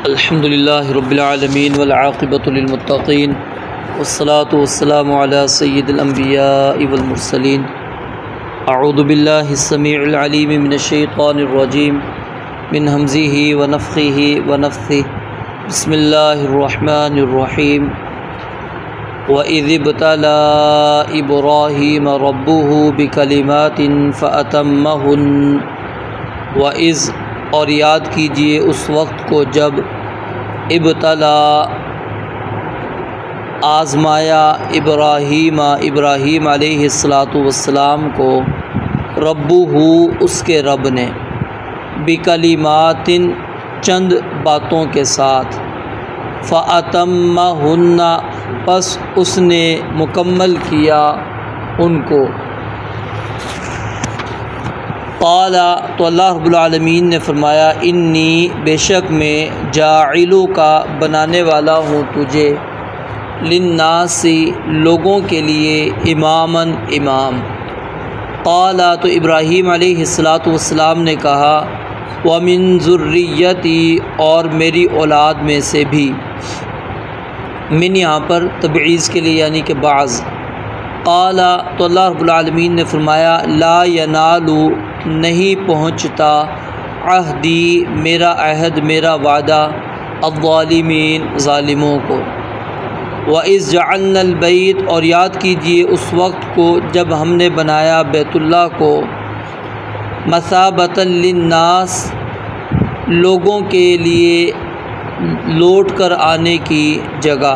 अल्हम्दुलिल्लाहि रब्बिल आलमीन वल आक़िबतु लिल मुत्तक़ीन वस्सलातु वस्सलामु अला सय्यिदिल अंबियाइ वल मुरसलीन। अऊज़ु बिल्लाहिस समीउल अलीम मिनश शैतानिर रजीम मिन हमज़िही व नफ़्ख़िही व नफ़्थिही। बिस्मिल्लाहिर रहमानिर रहीम। व इज़ इब्तला इब्राहीम रब्बुहु बिकलिमातिन फ़अतम्महुन्न। व इज़ और याद कीजिए उस वक्त को जब इब्तला आज़माया इब्राहीम अलैहिस्सलातु वस्सलाम को रब्बुहु उसके रब ने बिकलिमातिन चंद बातों के साथ फ़अतम्महुन्ना पस उसने मुकम्मल किया उनको। क़ाला तो अल्लाह रब्बुल आलमीन ने फरमाया इन्नी बेशक मैं जाइलु का बनाने वाला हूँ तुझे लिन्नासी लोगों के लिए इमामन इमाम। क़ाला तो इब्राहीम अलैहिस्सलातु वस्सलाम ने कहा व मिन ज़ुर्रियती और मेरी औलाद में से भी। मिन यहाँ पर तबईज़ के लिए यानी कि बाज़। क़ाला तो अल्लाह रब्बुल आलमीन ने फरमाया ला यनालु नहीं पहुँचता अहदी मेरा अहद मेरा वादा अज़्ज़ालिमीन ज़ालिमों को। व इज़ जअलनल बैत और याद कीजिए उस वक्त को जब हमने बनाया बैतुल्लाह को मसाबतन लिन्नास लोगों के लिए लौट कर आने की जगह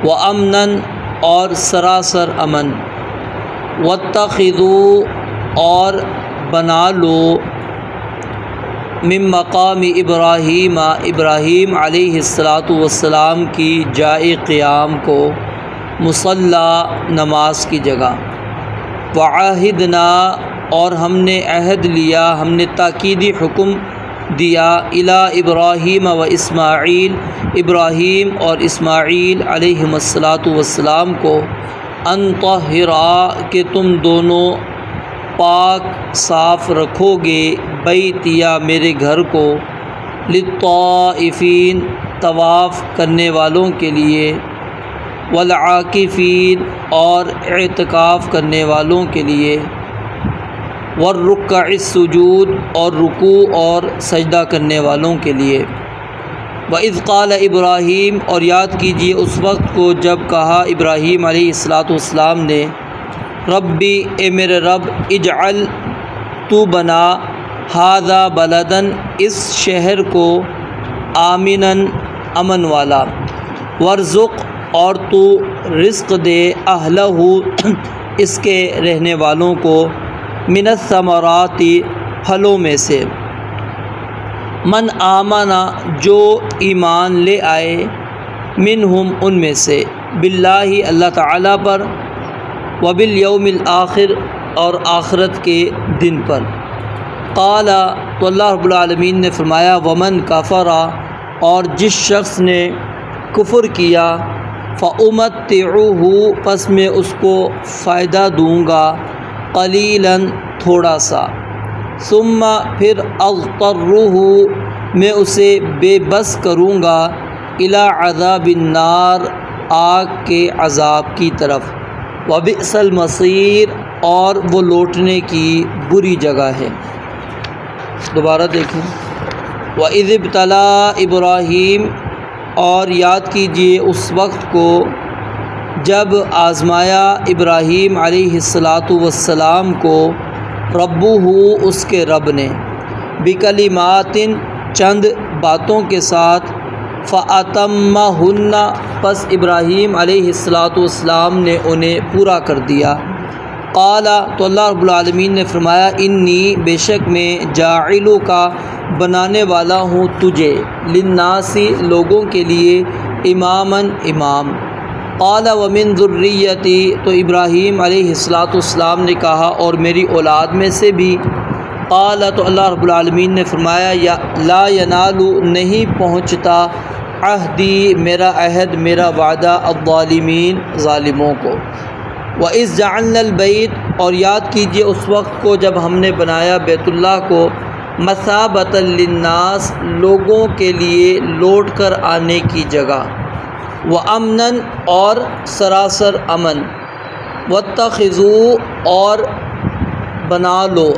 व अमनन और सरासर अमन वत्तखिज़ू और बना लो मिन मक़ाम इब्राहीम अलैहिस्सलातु वस्सलाम की जाए क़ियाम को मुसल्ला नमाज की जगह। वआहिदना और हमने अहद लिया हमने ताकीदी हुक्म दिया इला इब्राहीम व इस्माईल इब्राहीम और इस्माईल अलैहिमुस्सलातु वस्सलाम को अन तहिरा कि तुम दोनों पाक साफ़ रखोगे बैतिया मेरे घर को लित्ताइफ़ीन तवाफ़ करने वालों के लिए वल आकिफ़ीन और इत्काफ़ करने वालों के लिए वर्रुक्अ सुजूद और रुकू और सजदा करने वालों के लिए। व इज़ क़ाल इब्राहीम और याद कीजिए उस वक्त को जब कहा इब्राहीम अलैहिस्सलातु वस्सलाम ने रब्बी ए मेरे रब इजअल तू बना हाज़ा बलदन इस शहर को आमिनन अमन वाला वर्ज़ुक़ और तू रिज़्क़ दे अहलहु इसके रहने वालों को मिनस समराती फलों में से मन आमना जो ईमान ले आए मिनहुम उनमें से बिल्लाहि अल्लाह ताला पर व बिल यौमिल आखिर और आखरत के दिन पर। क़ाला तो अल्लाह रब्बुल आलमीन ने फरमाया वमन कफ़रा और जिस शख्स ने कुफ़्र किया फ़उमत्तिउहु पस मैं उसको फ़ायदा दूँगा क़लीलन थोड़ा सा सुम्मा फिर अग़्तर्रुहु मैं उसे बेबस करूँगा इला अज़ाबिन नार आग के अज़ाब की तरफ व बिअसल मसीर और वो लौटने की बुरी जगह है। दोबारा देखें व इज़ इब्तला इब्राहीम और याद कीजिए उस वक्त को जब आज़माया इब्राहीम अलैहिस्सलातु वस्सलाम को रब्बुहु उसके रब ने बिकलिमातिन चंद बातों के साथ फ़अतम्महुन्ना पस इब्राहीम अलैहिस्सलातु वस्सलाम ने उन्हें पूरा कर दिया। क़ाला तो अल्लाह रब्बुल आलमीन ने फरमाया इन्नी बेशक मैं जाइलु का बनाने वाला हूँ तुझे लिन्नासी लोगों के लिए इमामन इमाम। क़ाला व मिन ज़ुर्रियती तो इब्राहीम अलैहिस्सलातु वस्सलाम ने कहा और मेरी औलाद में से भी। क़ाला तो अल्लाह रब्बुल आलमीन ने फरमाया या ला यनालु नहीं पहुँचता अहदी मेरा अहद मेरा वादा अज़्ज़ालिमीन ज़ालिमों को। व इज़ जअलनल बैत और याद कीजिए उस वक्त को जब हमने बनाया बैतुल्लाह को मसाबतल लिन्नास, लोगों के लिए लौट कर आने की जगह, व अमनन और सरासर अमन, वत्तखिज़ू और बना लो,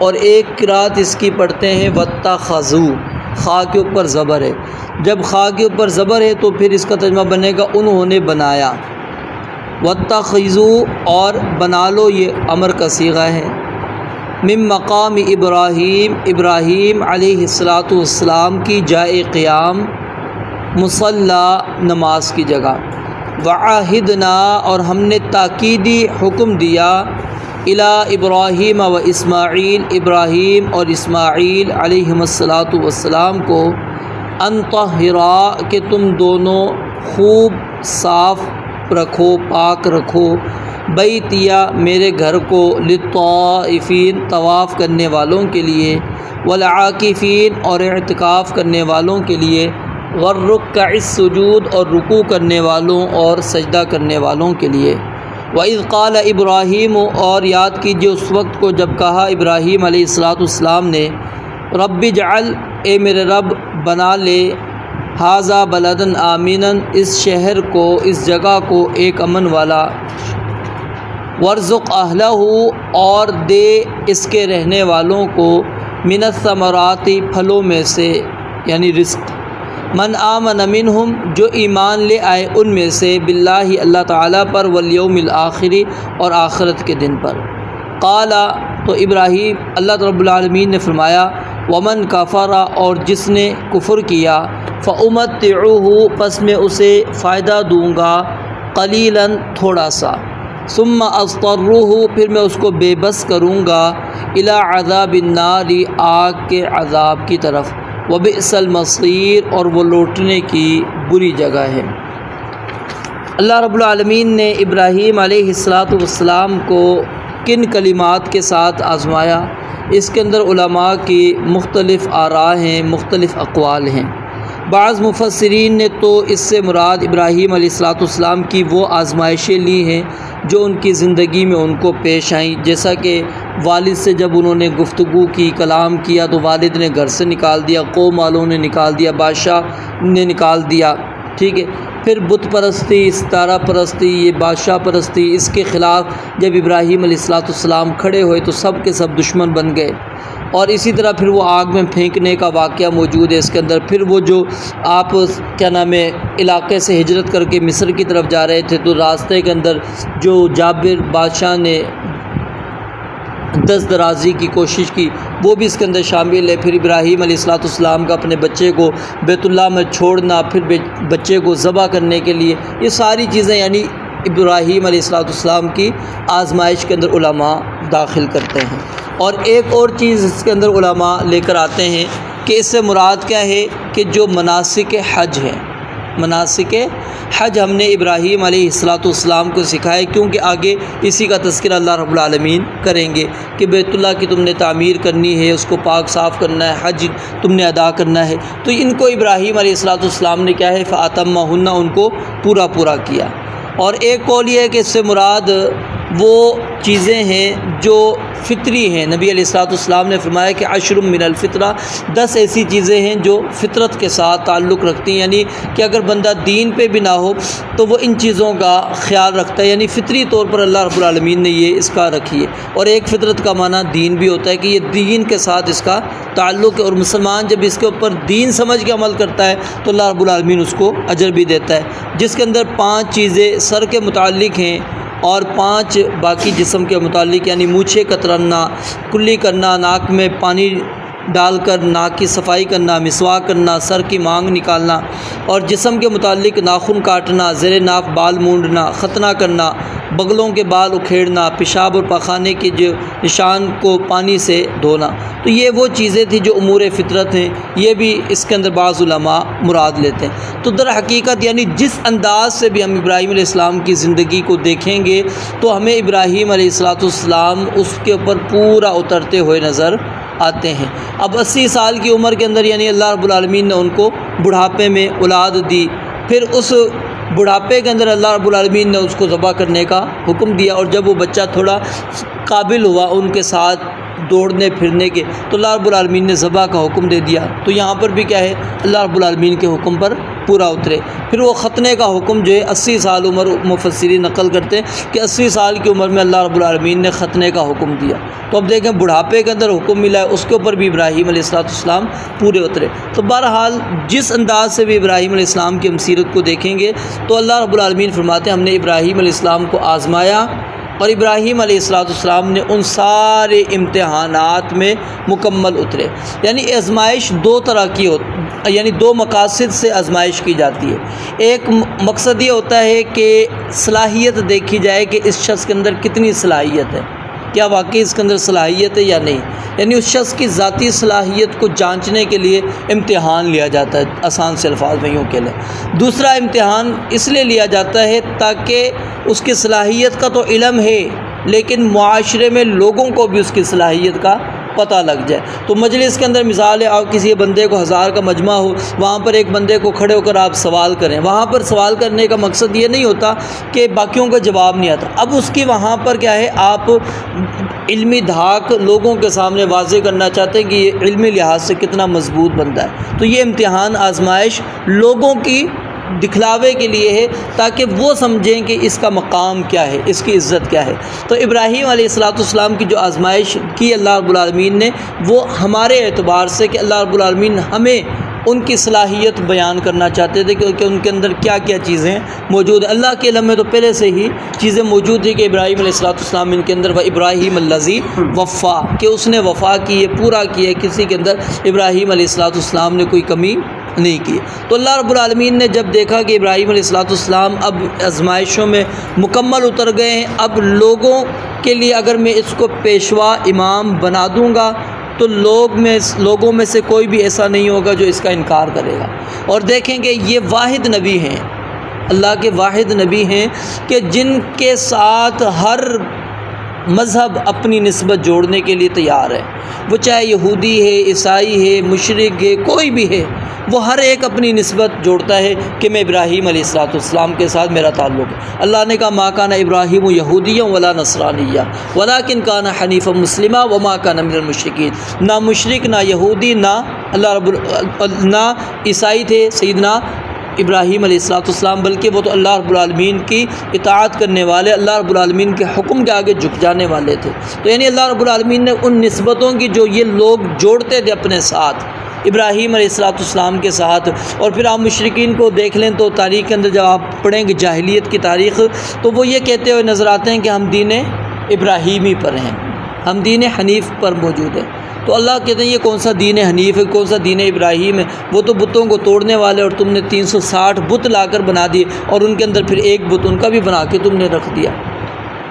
और एक किरात इसकी पढ़ते हैं वत्तखज़ू, खा के ऊपर ज़बर है, जब खा के ऊपर ज़बर है तो फिर इसका तर्जुमा बनेगा उन्होंने बनाया। वत्तखिज़ू और बना लो, ये अमर का सीगा है। मिन मकाम इब्राहीम, इब्राहीम अलैहिस्सलातु वस्सलाम की जाए क़ियाम, मुसल्ला नमाज की जगह। वआहिदना और हमने ताकीदी हुक्म दिया, इला इब्राहीम व इस्माईल, इब्राहीम और इस्माईल अलैहिमुस्सलातु वस्सलाम को, अन तहिरा कि तुम दोनों खूब साफ़ रखो, पाक रखो, बैतिया मेरे घर को, लित्ताइफीन तवाफ़ करने वालों के लिए, वल आकिफ़ीन और इत्काफ़ करने वालों के लिए, वर्रुक्कइस सुजूद और रुकू करने वालों और सजदा करने वालों के लिए। वइज़ क़ाल इब्राहीम और याद कीजिए उस वक्त को जब कहा इब्राहीम अलैहिस्सलाम ने, रब्बि जअल ए मेरे रब बना ले, हाज़ा बलदन आमीनन इस शहर को, इस जगह को एक अमन वाला, वर्ज़ुक़ अहलहू और दे इसके रहने वालों को, मिनस समराती फलों में से यानी रिज़्क़, मन आमन मिनहुम जो ईमान ले आए उनमें से, बिल्लाहि अल्लाह ताला पर, वल यौमिल आखिरी और आखिरत के दिन पर। क़ाला तो इब्राहीम अल्लाह रब्बुल आलमीन ने फरमाया, वमन कफ़रा और जिसने कुफ़र किया, फ़उमत्तिउहु पस मैं उसे फ़ायदा दूँगा, क़लीलन थोड़ा सा, सुम्मा अस्तर्रुहु फिर मैं उसको बेबस करूँगा, इला अज़ाबिन नारी आग के अज़ाब की तरफ, व बिअसल मसीर और वो लौटने की बुरी जगह है। अल्लाह रब्बुल आलमीन ने इब्राहीम अलैहिस्सलातु वस्सलाम को किन कलिमात के साथ आज़माया, इसके अंदर उलमा की मुख्तलिफ़ आरा हैं, मुख्तलिफ़ अक़वाल हैं। बाज़ मुफस्सिरीन ने तो इससे मुराद इब्राहीम अलैहिस्सलातु वस्सलाम की वो आज़माइशें ली हैं जो उनकी ज़िंदगी में उनको पेश आई, जैसा कि वालिद से जब उन्होंने गुफ्तगू की, कलाम किया तो वालिद ने घर से निकाल दिया, कौम वालों ने निकाल दिया, बादशाह ने निकाल दिया, ठीक है। फिर बुत परस्ती, सितारा परस्ती, ये बादशाह परस्ती, इसके ख़िलाफ़ जब इब्राहीम अलैहिस्सलातु वस्सलाम खड़े हुए तो सब के सब दुश्मन बन गए। और इसी तरह फिर वो आग में फेंकने का वाक़या मौजूद है इसके अंदर। फिर वो जो आप क्या नाम है इलाके से हिजरत करके मिस्र की तरफ जा रहे थे तो रास्ते के अंदर जो जाबिर बादशाह ने दस्त दराजी की कोशिश की वो भी इसके अंदर शामिल है। फिर इब्राहीम अलैहिस्सलाम का अपने बच्चे को बैतुल्लाह में छोड़ना, फिर बच्चे को ज़बह करने के लिए, ये सारी चीज़ें यानी इब्राहीम अलैहिस्सलाम की आज़माइश के अंदर उलमा दाखिल करते हैं। और एक और चीज़ इसके अंदर उलमा लेकर आते हैं कि इससे मुराद क्या है कि जो मनासिक हज हैं, मनासिक हज हमने इब्राहीम अलैहिस्सलाम को सिखाए, क्योंकि आगे इसी का तज़किरा अल्लाह रब्बुल आलमीन करेंगे कि बैतुल्लाह की तुमने तामीर करनी है, उसको पाक साफ़ करना है, हज तुमने अदा करना है। तो इनको इब्राहीम अलैहिस्सलाम ने क्या है फ़अतम्महुन्ना, उनको पूरा पूरा किया। और एक कौल ये है कि इससे मुराद वो चीज़ें हैं जो फ़ितरी हैं। नबी अलैहिस्सलाम ने फरमाया कि अशरुम मिनल फ़ितरा, 10 ऐसी चीज़ें हैं जो फ़ितरत के साथ ताल्लुक़ रखती हैं, यानी कि अगर बंदा दीन पे भी ना हो तो वो इन चीज़ों का ख्याल रखता है, यानी फ़ितरी तौर पर अल्लाह रब्बुल आलमीन ने ये इसका रखी है। और एक फ़ितरत का माना दीन भी होता है कि ये दीन के साथ इसका ताल्लुक़ है, और मुसलमान जब इसके ऊपर दीन समझ के अमल करता है तो अल्लाह रब्बुल आलमीन उसको अजर भी देता है। जिसके अंदर 5 चीज़ें सर के मुताल्लिक़ हैं और 5 बाकी जिस्म के मुताल्लिक़, यानी मूछें कतरना, कुल्ली करना, नाक में पानी डालकर नाक की सफाई करना, मिसवाक करना, सर की मांग निकालना, और जिस्म के मुताल्लिक़ नाखून काटना, ज़ेरे नाक बाल मूंडना, खतना करना, बगलों के बाल उखेड़ना, पेशाब और पखाने के जो निशान को पानी से धोना। तो ये वो चीज़ें थी जो उमूर फ़ितरत हैं, ये भी इसके अंदर बाज़ उलमा मुराद लेते हैं। तो दर हकीकत यानी जिस अंदाज़ से भी हम इब्राहीम अलैहिस्सलाम की ज़िंदगी को देखेंगे तो हमें इब्राहीम अलैहिस्सलाम उसके ऊपर पूरा उतरते हुए नज़र आते हैं। अब 80 साल की उम्र के अंदर यानी अल्लाह रब्बुल आलमीन ने उनको बुढ़ापे में औलाद दी, फिर उस बुढ़ापे के अंदर अल्लाह रब्बुल आलमीन ने उसको ज़बह करने का हुक्म दिया, और जब वो बच्चा थोड़ा काबिल हुआ, उनके साथ दौड़ने फिरने के, तो अल्लाह रब्बुल आलमीन ने ज़बह का हुक्म दे दिया। तो यहाँ पर भी क्या है, अल्लाह रब्बुल आलमीन के हुक्म पर पूरा उतरे। फिर वो ख़तने का हुक्म जो है 80 साल उम्र, मुफस्सिरीन नकल करते हैं कि 80 साल की उम्र में अल्लाह रब्बुल आलमीन ने ख़तने का हुक्म दिया। तो अब देखें बुढ़ापे के अंदर हुक्म मिला है, उसके ऊपर भी इब्राहीम अलैहिस्सलाम पूरे उतरे। तो बहरहाल जिस अंदाज़ से भी इब्राहीम अलैहिस्सलाम की हम सीरत को देखेंगे तो अल्लाह रब्बुल आलमीन फरमाते हैं हमने इब्राहीम अलैहिस्सलाम को आज़माया और इब्राहीम अलैहिस्सलाम ने उन सारे इम्तिहानात में मुकम्मल उतरे। यानी आजमाइश दो तरह की यानी दो मकासद से आजमाइश की जाती है। एक मकसद ये होता है कि सलाहियत देखी जाए कि इस शख्स के अंदर कितनी सलाहियत है, क्या वाकई इसके अंदर सलाहियत है या नहीं, यानी उस शख्स की ज़ाती सलाहियत को जांचने के लिए इम्तिहान लिया जाता है, आसान से अल्फाज में यूँ कह लें। दूसरा इम्तिहान इसलिए लिया जाता है ताकि उसकी सलाहियत का तो इल्म है लेकिन मुआशरे में लोगों को भी उसकी सलाहियत का पता लग जाए। तो मजलिस के अंदर मिसाल है, आप किसी बंदे को 1000 का मजमा हो, वहाँ पर एक बंदे को खड़े होकर आप सवाल करें, वहाँ पर सवाल करने का मकसद ये नहीं होता कि बाकियों का जवाब नहीं आता। अब उसकी वहाँ पर क्या है, आप इल्मी धाक लोगों के सामने वाज़े करना चाहते हैं कि ये इल्मी लिहाज से कितना मजबूत बंदा है। तो ये इम्तिहान आजमाइश लोगों की दिखलावे के लिए है ताकि वो समझें कि इसका मकाम क्या है, इसकी इज़्ज़त क्या है। तो इब्राहीम अलैहिस्सलाम की जो आजमाइश की अल्लाह रब्बुल आलमीन ने, वो हमारे एतबार से कि अल्लाह रब्बुल आलमीन हमें उनकी सलाहियत बयान करना चाहते थे क्योंकि उनके अंदर क्या क्या चीज़ें मौजूद हैं। अल्लाह के इल्म में तो पहले से ही चीज़ें मौजूद थी कि इब्राहीम अलैहिस्सलाम इनके अंदर व इब्राहीम अल्लज़ी वफ़ा, कि उसने वफ़ा की है, पूरा किया है, किसी के अंदर इब्राहीम अलैहिस्सलाम ने कोई कमी नहीं की। तो अल्लाह रब्बुल आलमीन ने जब देखा कि इब्राहीम अलैहिस्सलाम अब आजमाइशों में मुकम्मल उतर गए हैं, अब लोगों के लिए अगर मैं इसको पेशवा इमाम बना दूँगा तो लोगों में से कोई भी ऐसा नहीं होगा जो इसका इनकार करेगा। और देखेंगे ये वाहिद नबी हैं, अल्लाह के वाहिद नबी हैं कि जिनके साथ हर मज़हब अपनी निस्बत जोड़ने के लिए तैयार है। वो चाहे यहूदी है, ईसाई है, मुशरिक है, कोई भी है, वो हर एक अपनी निस्बत जोड़ता है कि मैं इब्राहीम अलैहिस्सलाम के साथ मेरा ताल्लुक़ है। अल्लाह ने कहा मा काना इब्राहीम यहूदिया वला नसरानिया वलाकिन काना हनीफ़ा मुस्लिमा वमा काना मिनल मुशरिकीन। ना मुशरिक, ना यहूदी, ना ईसाई थे सैयदना इब्राहीम अलैहिस्सलाम, बल्कि वो तो अल्लाह रब्बुल आलमीन की इताअत करने वाले, अल्लाह रब्बुल आलमीन के हुक्म के आगे झुक जाने वाले थे। तो यानी अल्लाह रब्बुल आलमीन ने उन निस्बतों की जो ये लोग जोड़ते थे अपने साथ, इब्राहीम अलैहिस्सलाम के साथ, और फिर आप मुशरिकीन को देख लें तो तारीख़ के अंदर जब आप पढ़ेंगे जाहिलियत की तारीख़, तो वो ये कहते हुए नज़र आते हैं कि हम दीन इब्राहीमी पर हैं, हम दीन हनीफ़ पर मौजूद हैं। तो अल्लाह कहते हैं ये कौन सा दीन हनीफ़ है, कौन सा दीन इब्राहीम है, वो तो बुतों को तोड़ने वाले, और तुमने 360 बुत लाकर बना दिए और उनके अंदर फिर एक बुत उनका भी बना के तुमने रख दिया।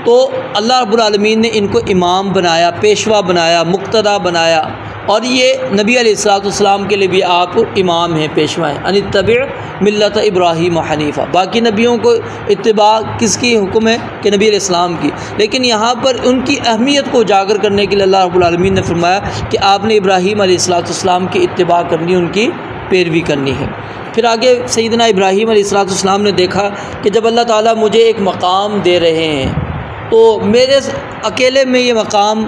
तो अल्लाह रब्बुल आलमीन ने इनको इमाम बनाया, पेशवा बनाया, मुक्तदा बनाया, और ये नबी अलैहिस्सलाम के लिए भी आप इमाम हैं, पेशवा हैं। अनित्तबि मिल्लत इब्राहीम हनीफ़ा। बाकी नबियों को इत्तिबा किसकी हुक्म है कि नबी अलैहिस्सलाम की, लेकिन यहाँ पर उनकी अहमियत को उजागर करने के लिए अल्लाह रब्बुल आलमीन ने फरमाया कि आपने इब्राहीम अलैहिस्सलाम की इत्तिबा करनी, उनकी पैरवी करनी है। फिर आगे सैयदना इब्राहीम अलैहिस्सलाम ने देखा कि जब अल्लाह ताला मुझे एक मकाम दे रहे हैं तो मेरे अकेले में ये मकाम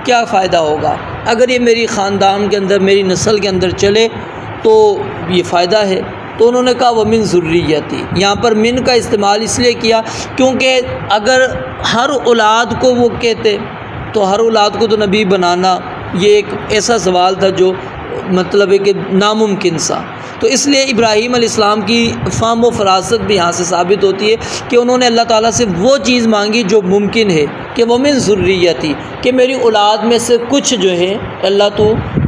क्या फ़ायदा होगा, अगर ये मेरी ख़ानदान के अंदर, मेरी नस्ल के अंदर चले तो ये फ़ायदा है। तो उन्होंने कहा वमिन ज़ुर्रियती, यहाँ पर मिन का इस्तेमाल इसलिए किया क्योंकि अगर हर औलाद को वो कहते तो हर औलाद को तो नबी बनाना ये एक ऐसा सवाल था जो मतलब है कि नामुमकिन सा। तो इसलिए इब्राहीम अलैहिस्सलाम की फ़हम व फ़रासत भी यहाँ से साबित होती है कि उन्होंने अल्लाह ताला से वो चीज़ मांगी जो मुमकिन है कि वमिन ज़ुर्रियती, कि मेरी औलाद में से कुछ जो है अल्लाह तो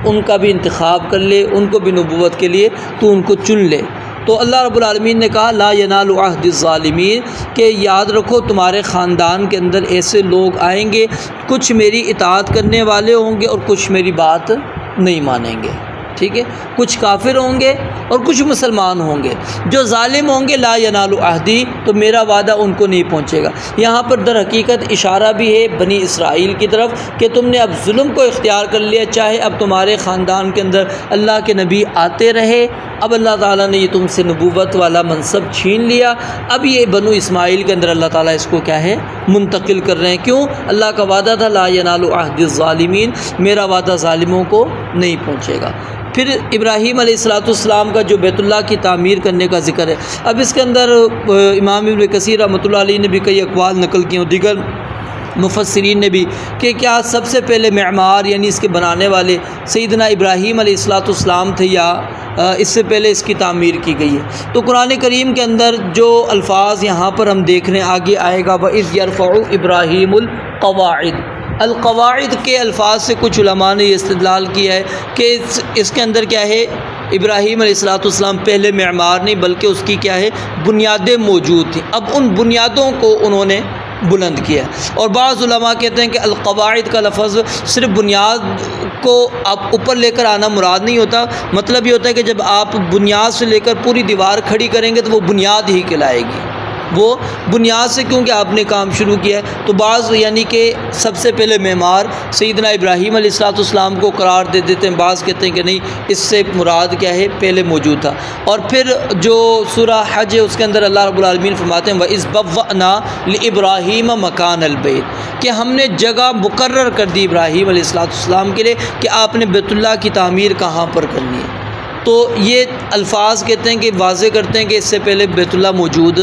उनका भी इंतखाब कर ले, उनको भी नबूवत के लिए तो उनको चुन ले। तो अल्लाह रब्बुल आलमीन ने कहा ला यनालु अहदिज़ ज़ालिमीन, कि याद रखो तुम्हारे ख़ानदान के अंदर ऐसे लोग आएंगे, कुछ मेरी इताअत करने वाले होंगे और कुछ मेरी बात नहीं मानेंगे, ठीक है, कुछ काफिर होंगे और कुछ मुसलमान होंगे। जो जालिम होंगे ला यनालु अहदी, तो मेरा वादा उनको नहीं पहुँचेगा। यहाँ पर दर हकीकत इशारा भी है बनी इसराइल की तरफ कि तुमने अब जुल्म को इख्तियार कर लिया, चाहे अब तुम्हारे ख़ानदान के अंदर अल्लाह के नबी आते रहे, अब अल्लाह ताला ने ये तुमसे नबूवत वाला मनसब छीन लिया, अब ये बनु इस्माइल के अंदर अल्लाह ताला इसको क्या है मुंतकिल कर रहे हैं। क्यों? अल्लाह का वादा था ला यनालु अहदिज़ ज़ालिमीन, मेरा वादा ज़ालिमों को नहीं पहुँचेगा। फिर इब्राहीम अलैहिस्सलाम का जो बैतुल्लाह की तामीर करने का ज़िक्र है, अब इसके अंदर इमाम इब्न कसीर रहमतुल्लाह अलैह ने भी कई अक़वाल नकल किए और दीगर मुफस्सिरीन ने भी कि क्या सबसे पहले मेमार यानी इसके बनाने वाले सैयदना इब्राहीम अलैहिस्सलाम थे या इससे पहले इसकी तामीर की गई है। तो कुरान करीम के अंदर जो अल्फाज यहाँ पर हम देख रहे हैं, आगे आएगा वइज़ यरफ़उ इब्राहीमुल क़वाइद, अल-क़वाइद के अल्फाज से कुछ उलमा ने इस्तिदलाल किया है कि इसके अंदर क्या है, इब्राहीम अलैहिस्सलाम पहले मेमार नहीं बल्कि उसकी क्या है बुनियादें मौजूद थी। अब उन बुनियादों को उन्होंने बुलंद किया। और बाज़ उलमा कहते हैं कि अल-क़वाइद का लफ्ज़ सिर्फ बुनियाद को आप ऊपर लेकर आना मुराद नहीं होता, मतलब ये होता है कि जब आप बुनियाद से लेकर पूरी दीवार खड़ी करेंगे तो वो बुनियाद ही कहलाएगी, वो बुनियाद से क्योंकि आपने काम शुरू किया है। तो बाज़ यानी कि सबसे पहले मेमार सैयदना इब्राहीम अलैहिस्सलाम को करार दे देते हैं, बाज़ कहते हैं कि नहीं, इससे मुराद क्या है पहले मौजूद था। और फिर जो सूरह हज है उसके अंदर अल्लाह रब्बुल आलमीन फरमाते हैं वइज़ बव्वअना लिइब्राहीम मकानल बैत, कि हमने जगह मुकर्रर कर दी इब्राहीम अलैहिस्सलाम के लिए कि आपने बैतुल्लाह की तामीर कहाँ पर करनी है। तो ये अल्फाज कहते हैं कि वाज़े करते हैं कि इससे पहले बैतुल्लाह मौजूद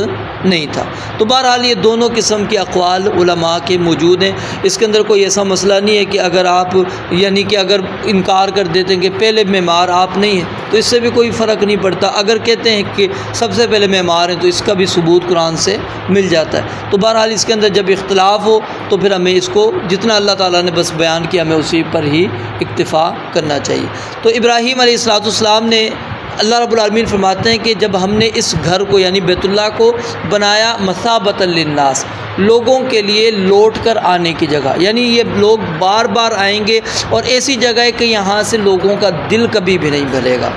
नहीं था। तो बहरहाल ये दोनों किस्म के अक़वाल उलमा के मौजूद हैं। इसके अंदर कोई ऐसा मसला नहीं है कि अगर आप यानी कि अगर इनकार कर देते हैं कि पहले मेमार आप नहीं हैं तो इससे भी कोई फ़र्क नहीं पड़ता। अगर कहते हैं कि सबसे पहले मेमार हैं तो इसका भी सबूत कुरान से मिल जाता है। तो बहरहाल इसके अंदर जब इख्तिलाफ़ हो तो फिर हमें इसको जितना अल्लाह ताला ने बस बयान किया हमें उसी पर ही इक्तिफ़ा करना चाहिए। तो इब्राहीम अलैहिस्सलाम ने अल्लाह रब्बुल आलमीन फरमाते हैं कि जब हमने इस घर को यानी बैतुल्लाह को बनाया मसाबतन लिन्नास, लोगों के लिए लौट कर आने की जगह, यानी ये लोग बार बार आएंगे और ऐसी जगह है कि यहाँ से लोगों का दिल कभी भी नहीं भरेगा।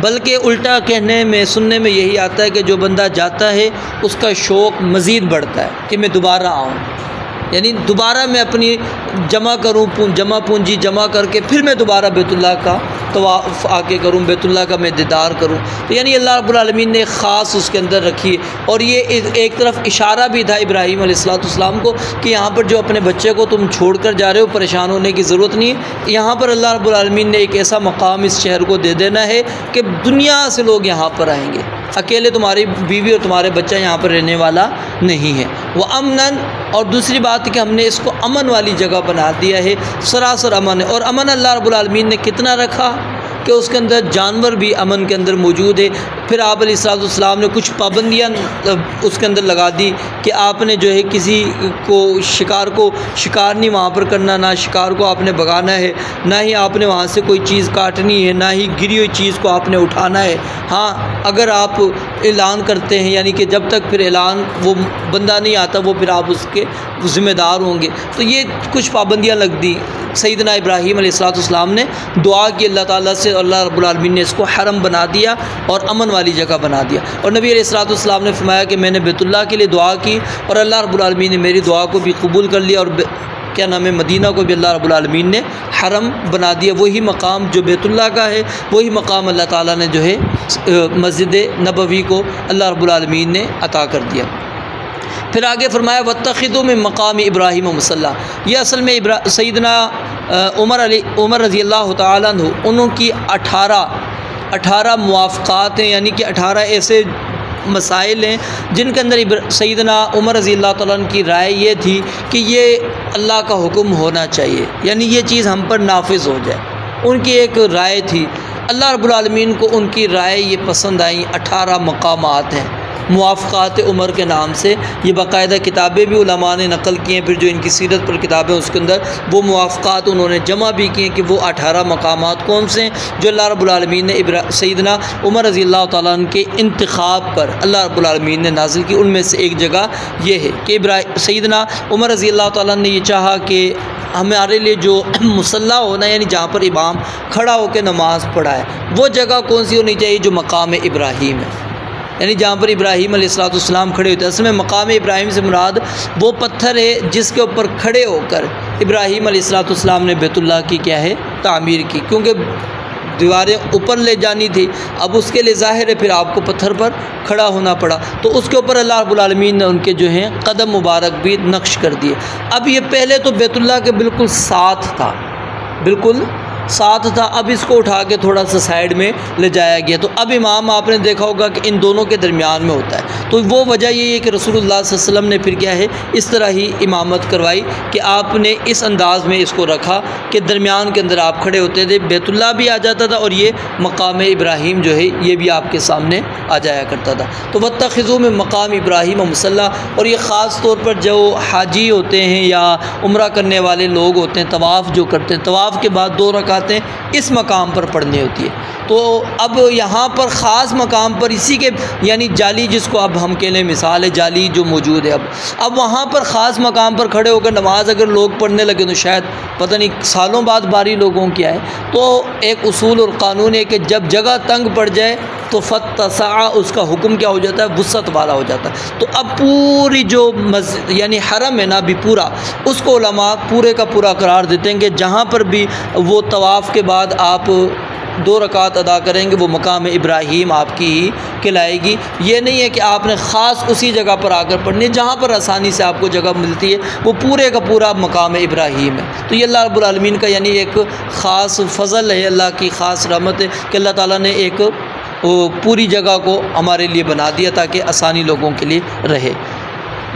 बल्कि उल्टा कहने में सुनने में यही आता है कि जो बंदा जाता है उसका शौक़ मज़ीद बढ़ता है कि मैं दोबारा आऊँ, यानी दोबारा मैं अपनी जमा पूंजी जमा करके फिर मैं दोबारा बैतुल्लाह का तवाफ़ आके करूँ, बैतुल्लाह का मैं दीदार करूँ। तो यानी अल्लाह रब्बुल आलमीन ने ख़ास उसके अंदर रखी है। और ये एक तरफ इशारा भी था इब्राहीम अलैहिस्सलाम को कि यहाँ पर जो अपने बच्चे को तुम छोड़ कर जा रहे हो परेशान होने की ज़रूरत नहीं है। यहाँ पर अल्लाह रब्बुल आलमीन ने एक ऐसा मकाम इस शहर को दे देना है कि दुनिया से लोग यहाँ पर आएंगे, अकेले तुम्हारी बीवी और तुम्हारे बच्चा यहाँ पर रहने वाला नहीं है। वह अमनन, और दूसरी बात है कि हमने इसको अमन वाली जगह बना दिया है, सरासर अमन है। और अमन अल्लाह रब्बुल आलमीन ने कितना रखा कि उसके अंदर जानवर भी अमन के अंदर मौजूद है। फिर आप अलैहिस्सलाम ने कुछ पाबंदियाँ उसके अंदर लगा दी कि आपने जो है किसी को शिकार नहीं वहाँ पर करना, ना शिकार को आपने भगाना है, ना ही आपने वहाँ से कोई चीज़ काटनी है, ना ही गिरी हुई चीज़ को आपने उठाना है। हाँ, अगर आप ऐलान करते हैं यानी कि जब तक फिर ऐलान वो बंदा नहीं आता वो फिर आप उसके ज़िम्मेदार होंगे। तो ये कुछ पाबंदियाँ लग दी। सैयदना इब्राहीम अलैहिस्सलाम ने दुआ की अल्लाह ताला से, अल्लाह रब्बुल आलमीन ने इसको हरम बना दिया और अमन वाली जगह बना दिया। और नबी अलैहिस्सलाम ने फरमाया कि मैंने बैतुल्लाह के लिए दुआ की और अल्लाह रब्बुल आलमीन ने मेरी दुआ को भी कबूल कर लिया और क्या नाम है मदीना को भी अल्लाह रब्बुल आलमीन ने हरम बना दिया। वही मकाम जो बैतुल्लाह का है वही मकाम अल्लाह ताला ने जो है मस्जिद नबवी को अल्लाह रब्बुल आलमीन ने अता कर दिया। फिर आगे फरमाया वत्तखिदू मिन मकाम इब्राहीम मुसल्ला, यह असल में सैयदना उमर रज़ी अल्लाह तआला अन्हु उनकी 18 मुआफ़क़ात हैं, यानी कि 18 ऐसे मसाइल हैं जिनके अंदर सैयदना उमर रज़ी अल्लाह तआला अन्हु की राय ये थी कि ये अल्लाह का हुक्म होना चाहिए, यानी ये चीज़ हम पर नाफिज हो जाए। उनकी एक राय थी, अल्लाह रब्बुल आलमीन को उनकी राय ये पसंद आई। 18 मकामात हैं मुआफ़क़ात उमर के नाम से, ये बाकायदा किताबें भी उलमा ने नकल की हैं। फिर जो इनकी सीरत पर किताबें उसके अंदर वो मुआफ़क़ात उन्होंने जमा भी किए कि वो 18 मकामात कौन से हैं जो अल्लाह रब्बुल आलमीन ने सैयदना उमर रज़ी अल्लाह तआला अन्हु के इंतखाब पर अल्लाह रब्बुल आलमीन ने नाज़िल की। उनमें से एक जगह ये है कि सैयदना उमर रज़ी अल्लाह तआला ने ये चाहा कि हमारे लिए जो मुसल्ला होना यानी जहाँ पर इमाम खड़ा होकर नमाज़ पढ़ाए वो जगह कौन सी होनी चाहिए, जो मकाम इब्राहीम है, यानी जहाँ पर इब्राहीम अलैहिस्सलाम खड़े होते हैं। असल में मकाम इब्राहीम से मुराद वो पत्थर है जिसके ऊपर खड़े होकर इब्राहीम अलैहिस्सलाम ने बैतुल्लाह की क्या है तामीर की, क्योंकि दीवारें ऊपर ले जानी थी, अब उसके लिए ज़ाहिर है फिर आपको पत्थर पर खड़ा होना पड़ा, तो उसके ऊपर अल्लाह रब्बुल आलमीन ने उनके जो हैं कदम मुबारक भी नक्श कर दिए। अब ये पहले तो बैतुल्लाह के बिल्कुल साथ था, बिल्कुल साथ था, अब इसको उठा के थोड़ा सा साइड में ले जाया गया। तो अब इमाम आपने देखा होगा कि इन दोनों के दरमियान में होता है। तो वो वजह ये है कि रसूलुल्लाह सल्लल्लाहु अलैहि वसल्लम ने फिर क्या है इस तरह ही इमामत करवाई कि आपने इस अंदाज़ में इसको रखा कि दरमियान के अंदर आप खड़े होते थे, बैतुल्लाह भी आ जाता था और ये मकाम इब्राहीम जो है ये भी आपके सामने आ जाया करता था। तो वत्तखिज़ू में मकाम इब्राहीम मुसल्ला, और ये ख़ास तौर पर जो हाजी होते हैं या उम्रा करने वाले लोग होते हैं, तवाफ़ जो करते हैं, तवाफ़ के बाद 2 रकातें इस मकाम पर पढ़नी होती है। तो अब यहाँ पर ख़ास मकाम पर इसी के यानी जाली, जिसको अब हम कह लें मिसाल है जाली जो मौजूद है, अब वहाँ पर ख़ास मकाम पर खड़े होकर नमाज अगर लोग पढ़ने लगे तो शायद पता नहीं सालों बाद बारी लोगों की आए। तो एक उसूल और क़ानून है कि जब जगह तंग पड़ जाए तो फत्तसा, उसका हुक्म क्या हो जाता है, वुसअत वाला हो जाता है। तो अब पूरी जो यानी हरम है ना भी पूरा, उसको उलमा पूरे का पूरा करार देते हैं कि जहाँ पर भी वो तवाफ़ के बाद आप 2 रकात अदा करेंगे वो मकाम इब्राहीम आपकी ही कहलाएगी। ये नहीं है कि आपने ख़ास उसी जगह पर आकर पढ़नी है, जहाँ पर आसानी से आपको जगह मिलती है वो पूरे का पूरा मकाम इब्राहीम है। तो ये अल्लाह रब्बुल आलमीन का यानी एक ख़ास फ़ज़ल है, अल्लाह की ख़ास रहमत है कि अल्लाह ताला ने एक पूरी जगह को हमारे लिए बना दिया ताकि आसानी लोगों के लिए रहे।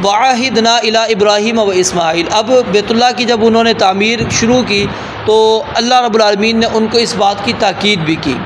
वाहिदना इला इब्राहीम व इस्माईल, अब बैतुल्लाह की जब उन्होंने तामीर शुरू की तो अल्लाह रब्बुल आलमीन ने उनको इस बात की ताकीद भी की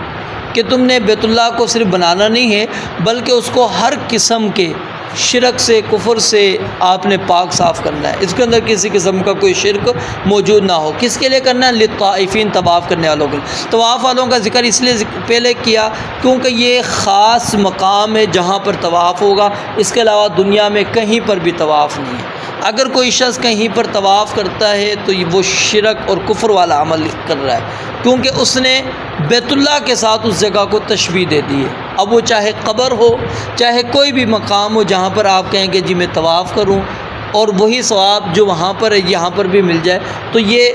कि तुमने बैतुल्लाह को सिर्फ बनाना नहीं है बल्कि उसको हर किस्म के शिरक से, कुफर से आपने पाक साफ़ करना है। इसके अंदर किसी किस्म का कोई शिरक मौजूद ना हो। किसके लिए करना है? लित्ताइफीन, तवाफ़ करने वालों के लिए। तवाफ़ वालों का जिक्र इसलिए पहले किया क्योंकि ये ख़ास मकाम है जहाँ पर तवाफ़ होगा, इसके अलावा दुनिया में कहीं पर भी तवाफ़ नहीं है। अगर कोई शख्स कहीं पर तवाफ़ करता है तो वो शिरक और कुफ्र वाला अमल कर रहा है, क्योंकि उसने बैतुल्लाह के साथ उस जगह को तशबीह दे दी है। अब वो चाहे कब्र हो, चाहे कोई भी मकाम हो जहाँ पर आप कहेंगे जी मैं तवाफ़ करूँ और वही सवाब जो वहाँ पर है यहाँ पर भी मिल जाए, तो ये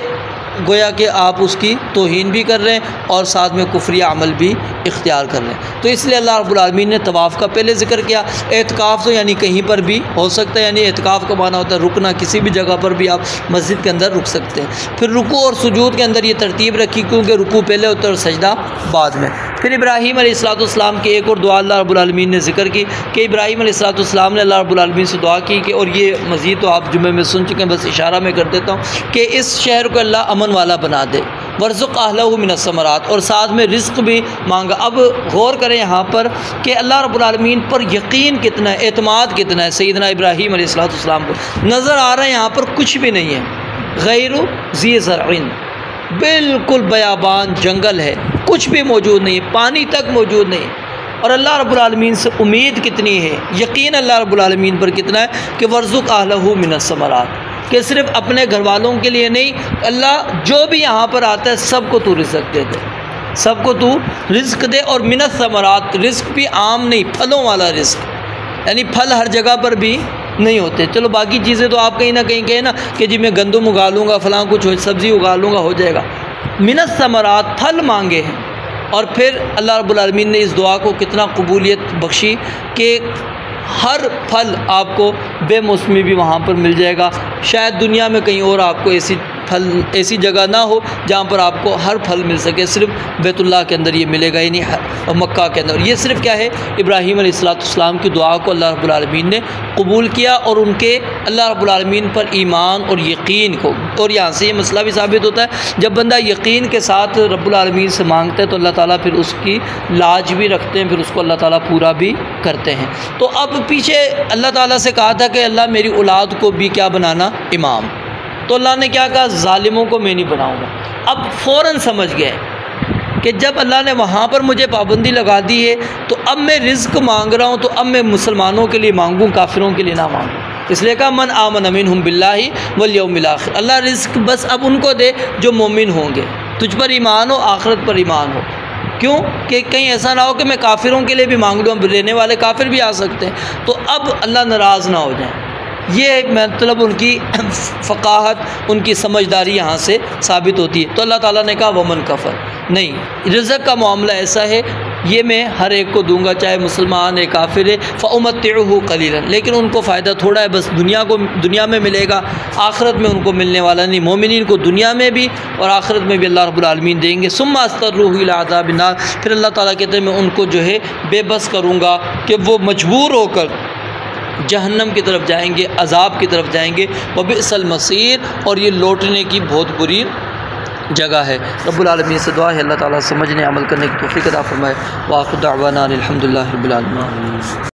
गोया कि आप उसकी तौहीन भी कर रहे हैं और साथ में कुफ्रिया अमल भी इख्तियार कर रहे हैं। तो इसलिए अल्लाह रब्बुल आलमीन ने तवाफ़ का पहले ज़िक्र किया। एतकाफ़ तो यानी कहीं पर भी हो सकता है, यानी एतकाफ़ का माना होता है रुकना, किसी भी जगह पर भी आप मस्जिद के अंदर रुक सकते हैं। फिर रुकू और सुजूद के अंदर ये तरतीब रखी क्योंकि रुकू पहले होता है और सजदा बाद में। फिर इब्राहीम अलैहिस्सलाम की एक और दुआ अल्लाह रब्बुल आलमीन ने ज़िक्र की कि इब्राहीम अलैहिस्सलाम ने अल्लाह रब्बुल आलमीन से दुआ की कि, और ये मज़ीद तो आप जुमे में सुन चुके हैं, बस इशारा में कर देता हूँ कि इस शहर को अल्लाह अमन वाला बना दे, वर्ज़ुक़ अहलहु मिनस समरात, और साथ में रिज़्क़ भी मांगा। अब गौर करें यहाँ पर कि अल्लाह रब्बुल आलमीन पर यकीन कितना है, एतमाद कितना है। सैयदना इब्राहीम अलैहिस्सलाम को नज़र आ रहा है यहाँ पर कुछ भी नहीं है, गैरु ज़ी ज़रअन, बिल्कुल बयाबान जंगल है, कुछ भी मौजूद नहीं है, पानी तक मौजूद नहीं है। और अल्लाह रब्बुल आलमीन से उम्मीद कितनी है, यकीन अल्लाह रब्बुल आलमीन पर कितना है कि वर्ज़ुक़ अहलहु मिनस समरात, कि सिर्फ अपने घर वालों के लिए नहीं, अल्लाह जो भी यहाँ पर आता है सबको तू रिज़्क़ दे दे, सबको तू रिज़्क़ दे। और मिनस समरात, रिज़्क़ भी आम नहीं, फलों वाला रिज़्क़, यानी फल हर जगह पर भी नहीं होते। चलो बाकी चीज़ें तो आप कहीं ना कहीं कहें ना कि जी मैं गंदम उगा लूँगा, फ़लाँ कुछ सब्ज़ी उगा लूँगा, हो जाएगा। मिनस समरात, फल मांगे हैं। और फिर अल्लाह रब्बुल आलमीन ने इस दुआ को कितना कबूलियत बख्शी कि हर फल आपको बेमौसमी भी वहाँ पर मिल जाएगा। शायद दुनिया में कहीं और आपको ऐसी जगह ना हो जहाँ पर आपको हर फल मिल सके, सिर्फ बैतुल्लाह के अंदर ये मिलेगा, यानी मक्का के अंदर। ये सिर्फ क्या है, इब्राहीम अलैहिस्सलाम की दुआ को अल्लाह रब्बुल आलमीन ने कबूल किया और उनके अल्लाह रब्बुल आलमीन पर ईमान और यकीन को। और यहाँ से ये मसला भी साबित होता है, जब बंदा यकीन के साथ रब्बुल आलमीन से मांगता है तो अल्लाह ताला फिर उसकी लाज भी रखते हैं, फिर उसको अल्लाह ताला पूरा भी करते हैं। तो अब पीछे अल्लाह ताला से कहा था कि अल्लाह मेरी औलाद को भी क्या बनाना, इमाम। तो अल्लाह ने क्या कहा, ज़ालिमों को मैं नहीं बनाऊँगा। अब फ़ौरन समझ गए कि जब अल्लाह ने वहाँ पर मुझे पाबंदी लगा दी है तो अब मैं रिज़्क़ मांग रहा हूँ, तो अब मैं मुसलमानों के लिए मांगूँ, काफिरों के लिए ना मांगूँ। इसलिए कहा मन आमन मिनहुम बिल्लाहि वल यौमिल आखिर, अल्लाह रिज़्क़ बस अब उनको दे जो मोमिन होंगे, तुझ पर ईमान हो, आखिरत पर ईमान हो। क्यों कि कहीं ऐसा ना हो कि मैं काफिरों के लिए भी मांग लूँ, रहने वाले काफिर भी आ सकते हैं। तो अब अल्लाह नाराज़ ना हो जाए, ये मतलब उनकी फ़क़ाहत, उनकी समझदारी यहाँ से साबित होती है। तो अल्लाह ताला ने कहा वमन कफ़र, नहीं, रिज़्क़ का मामला ऐसा है, ये मैं हर एक को दूंगा, चाहे मुसलमान है काफिर है, फ़उमत्तिउहु क़लीलन, लेकिन उनको फ़ायदा थोड़ा है, बस दुनिया में मिलेगा, आखिरत में उनको मिलने वाला नहीं। मोमिनीन को दुनिया में भी और आखिरत में भी अल्लाह रब्बुल आलमीन देंगे। सुम्मा अस्तर्रुहु इला अज़ाबिन नार, फिर अल्लाह ताला कहते हैं मैं उनको जो है बेबस करूँगा कि वो मजबूर होकर जहन्नम की तरफ जाएंगे, अज़ाब की तरफ जाएंगे। वबिअसल मसीर, और ये लौटने की बहुत बुरी जगह है। रब्बुल आलमीन से दुआ है अल्लाह ताला समझने अमल करने की तौफीक अता फरमाए। व आखिर दावाना अनिल हम्दुलिल्लाहि रब्बिल आलमीन।